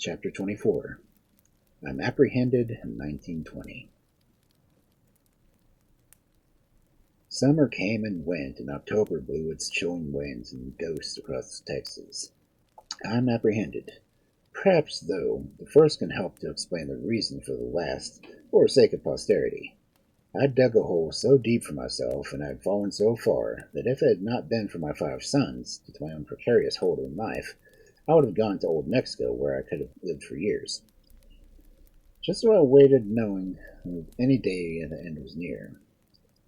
Chapter 24. Am Apprehended in 1920. Summer came and went, and October blew its chilling winds and ghosts across Texas. I'm apprehended. Perhaps, though, the first can help to explain the reason for the last, for sake of posterity. I'd dug a hole so deep for myself, and I'd fallen so far, that if it had not been for my 5 sons, due to my own precarious hold on life, I would have gone to old Mexico, where I could have lived for years. Just so I waited, knowing that any day the end was near.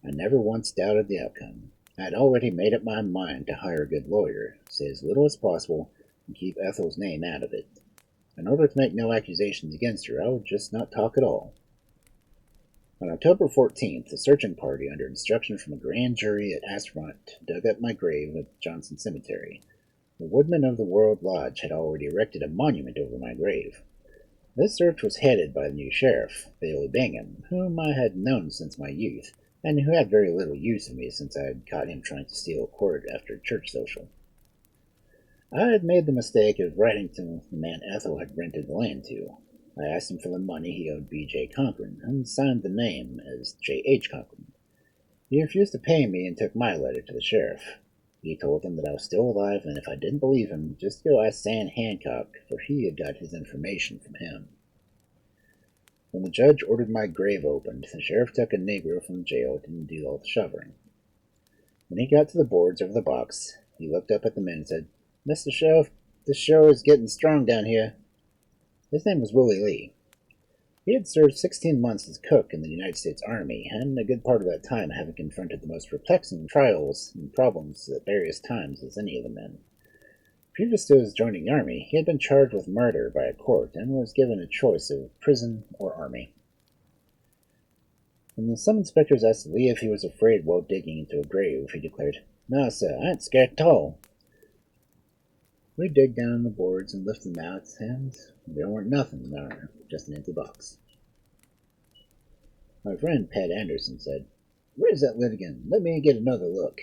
I never once doubted the outcome. I had already made up my mind to hire a good lawyer, say as little as possible, and keep Ethel's name out of it. In order to make no accusations against her, I would just not talk at all. On October 14th, a searching party under instruction from a grand jury at Aspermont dug up my grave at Johnson Cemetery. The Woodmen of the World Lodge had already erected a monument over my grave. This search was headed by the new sheriff, Bingham, whom I had known since my youth, and who had very little use for me since I had caught him trying to steal a quart after a church social. I had made the mistake of writing to the man Ethel had rented the land to. I asked him for the money he owed B.J. Cochrain, and signed the name as J.H. Cochrain. He refused to pay me and took my letter to the sheriff. He told him that I was still alive, and if I didn't believe him, just go ask Sam Hancock, for he had got his information from him. When the judge ordered my grave opened, the sheriff took a negro from the jail to do all the shoveling. When he got to the boards over the box, he looked up at the men and said, "Mr. Sheriff, this show is getting strong down here." His name was Willie Lee. He had served 16 months as cook in the United States Army, and a good part of that time having confronted the most perplexing trials and problems at various times as any of the men. Previous to his joining the Army, he had been charged with murder by a court and was given a choice of prison or Army. When some inspectors asked Lee if he was afraid while digging into a grave, he declared, "No, sir, I ain't scared at all." We dig down the boards and lift them out, and there weren't nothing there, just an empty box. My friend Pat Anderson said, "Where's that litigant? Let me get another look."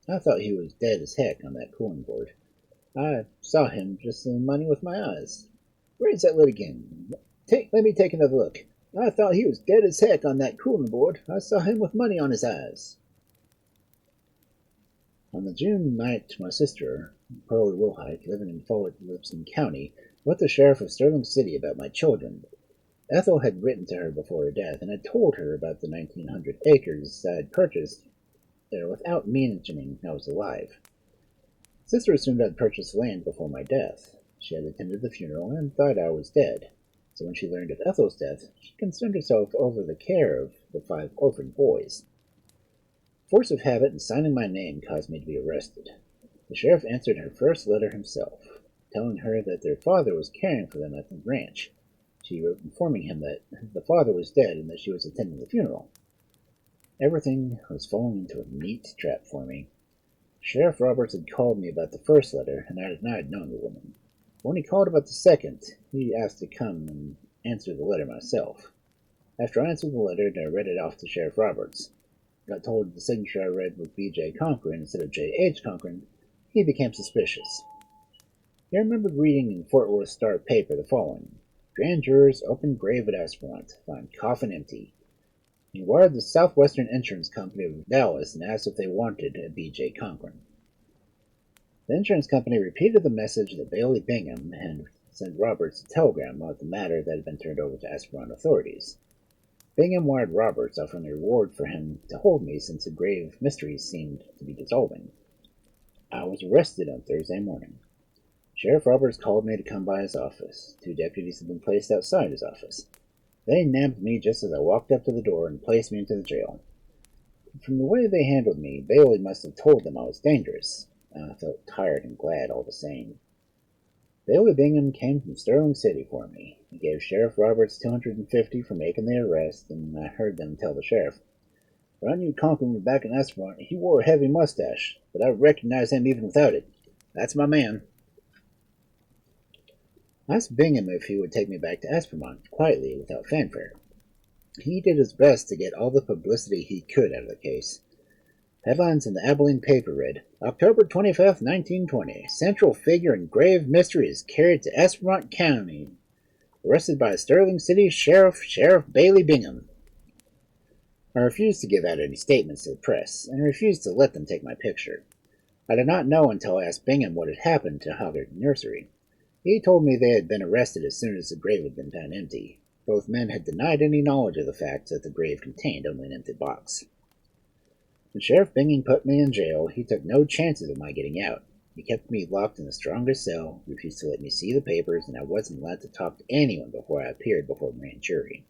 I thought he was dead as heck on that cooling board. I saw him just in money with my eyes. "Where's that litigant? Let me take another look. I thought he was dead as heck on that cooling board. I saw him with money on his eyes." On the June night, my sister, Pearl Wilhite, living in Fort Williamson County, wrote the sheriff of Sterling City about my children. Ethel had written to her before her death and had told her about the 1,900 acres I had purchased there without mentioning I was alive. Sister assumed I'd purchased land before my death. She had attended the funeral and thought I was dead. So when she learned of Ethel's death, she concerned herself over the care of the 5 orphan boys. Force of habit and signing my name caused me to be arrested. The sheriff answered her first letter himself, telling her that their father was caring for them at the ranch. She wrote informing him that the father was dead and that she was attending the funeral. Everything was falling into a neat trap for me. Sheriff Roberts had called me about the first letter, and I denied knowing the woman. When he called about the second, he asked to come and answer the letter myself. After I answered the letter, I read it off to Sheriff Roberts. Got told the signature I read was B.J. Cochrain instead of J.H. Cochrain. He became suspicious. He remembered reading in Fort Worth Star paper the following: "Grand jurors open grave at Aspermont, find coffin empty." He wired the Southwestern Insurance Company of Dallas and asked if they wanted a B.J. Cochrain. The insurance company repeated the message that Bailey Bingham had sent Roberts a telegram about the matter that had been turned over to Aspermont authorities. Bingham wired Roberts offering a reward for him to hold me since the grave mysteries seemed to be dissolving. I was arrested on Thursday morning. Sheriff Roberts called me to come by his office. 2 deputies had been placed outside his office. They nabbed me just as I walked up to the door and placed me into the jail. From the way they handled me, Bailey must have told them I was dangerous. I felt tired and glad all the same. Bailey Bingham came from Sterling City for me. He gave Sheriff Roberts $250 for making the arrest, and I heard them tell the sheriff, "When I knew Cochrain back in Aspermont, he wore a heavy mustache, but I recognized him even without it. That's my man." I asked Bingham if he would take me back to Aspermont, quietly, without fanfare. He did his best to get all the publicity he could out of the case. Headlines in the Abilene paper read, October 25th, 1920. Central figure in grave mystery is carried to Aspermont County. Arrested by Sterling City Sheriff Bailey Bingham. I refused to give out any statements to the press, and refused to let them take my picture. I did not know until I asked Bingham what had happened to Hoggett Nursery. He told me they had been arrested as soon as the grave had been found empty. Both men had denied any knowledge of the fact that the grave contained only an empty box. When Sheriff Bingham put me in jail, he took no chances of my getting out. He kept me locked in the strongest cell, refused to let me see the papers, and I wasn't allowed to talk to anyone before I appeared before the grand jury.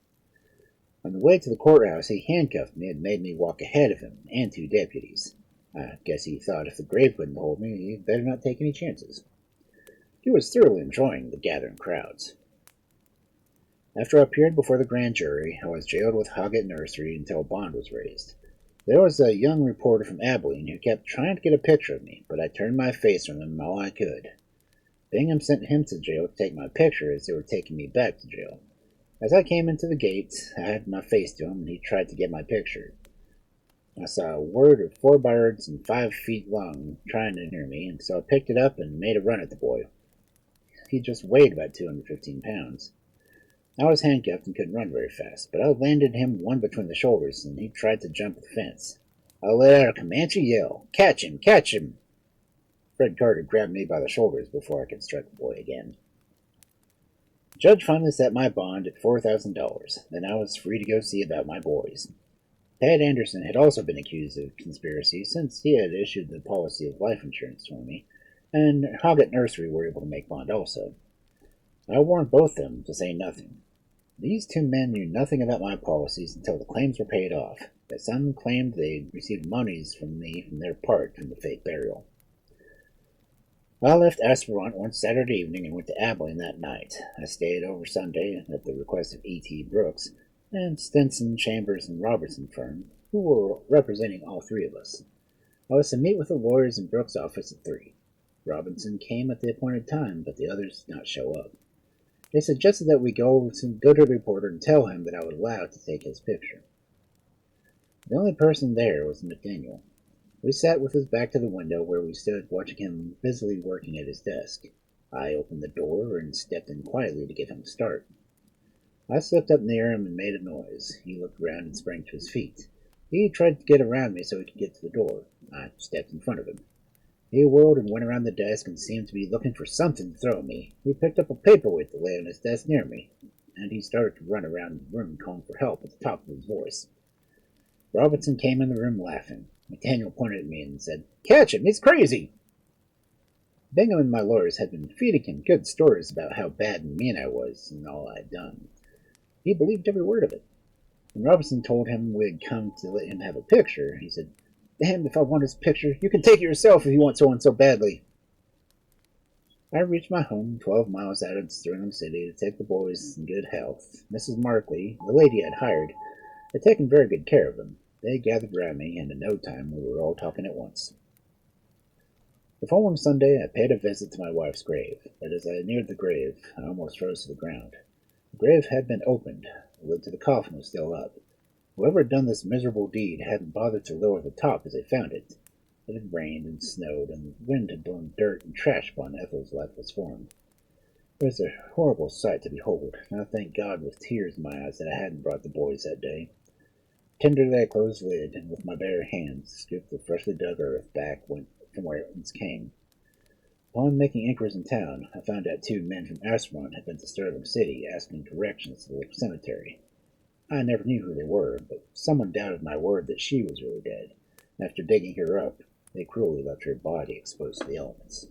On the way to the courthouse, he handcuffed me and made me walk ahead of him and two deputies. I guess he thought if the grave couldn't hold me, he'd better not take any chances. He was thoroughly enjoying the gathering crowds. After I appeared before the grand jury, I was jailed with Hoggett Nursery until bond was raised. There was a young reporter from Abilene who kept trying to get a picture of me, but I turned my face from him all I could. Bingham sent him to jail to take my picture as they were taking me back to jail. As I came into the gates, I had my face to him, and he tried to get my picture. I saw a word of 4 birds and 5 feet long trying to near me, and so I picked it up and made a run at the boy. He just weighed about 215 pounds. I was handcuffed and couldn't run very fast, but I landed him one between the shoulders, and he tried to jump the fence. I let out a Comanche yell, "Catch him! Catch him!" Fred Carter grabbed me by the shoulders before I could strike the boy again. The judge finally set my bond at $4,000, then I was free to go see about my boys. Pat Anderson had also been accused of conspiracy since he had issued the policy of life insurance for me, and Hoggett Nursery were able to make bond also. I warned both of them to say nothing. These two men knew nothing about my policies until the claims were paid off, but some claimed they'd received monies from me from their part from the fake burial. I left Aspermont one Saturday evening and went to Abilene that night. I stayed over Sunday at the request of E.T. Brooks and Stinson, Chambers, and Robertson firm, who were representing all three of us. I was to meet with the lawyers in Brooks' office at 3. Robinson came at the appointed time, but the others did not show up. They suggested that we go to the reporter and tell him that I would allow to take his picture. The only person there was McDaniel. We sat with his back to the window where we stood watching him busily working at his desk. I opened the door and stepped in quietly to give him a start. I slipped up near him and made a noise. He looked around and sprang to his feet. He tried to get around me so he could get to the door. I stepped in front of him. He whirled and went around the desk and seemed to be looking for something to throw at me. He picked up a paperweight that lay on his desk near me, and he started to run around the room calling for help at the top of his voice. Robinson came in the room laughing. McDaniel pointed at me and said, "Catch him! He's crazy!" Bingham and my lawyers had been feeding him good stories about how bad and mean I was and all I had done. He believed every word of it. When Robinson told him we had come to let him have a picture, he said, "Damned if I want his picture. You can take it yourself if you want someone so badly." I reached my home 12 miles out of Sterling City to take the boys in good health. Mrs. Markley, the lady I'd hired, had taken very good care of them. They gathered around me, and in no time we were all talking at once. The following Sunday I paid a visit to my wife's grave, but as I neared the grave, I almost rose to the ground. The grave had been opened. The lid to the coffin was still up. Whoever had done this miserable deed hadn't bothered to lower the top as they found it. It had rained and snowed, and the wind had blown dirt and trash upon Ethel's lifeless form. It was a horrible sight to behold, and I thanked God with tears in my eyes that I hadn't brought the boys that day. Tenderly I closed the lid, and with my bare hands scooped the freshly dug earth back from where it once came. Upon making inquiries in town, I found out 2 men from Aspermont had been to Sterling City asking directions to the cemetery. I never knew who they were, but someone doubted my word that she was really dead. After digging her up, they cruelly left her body exposed to the elements.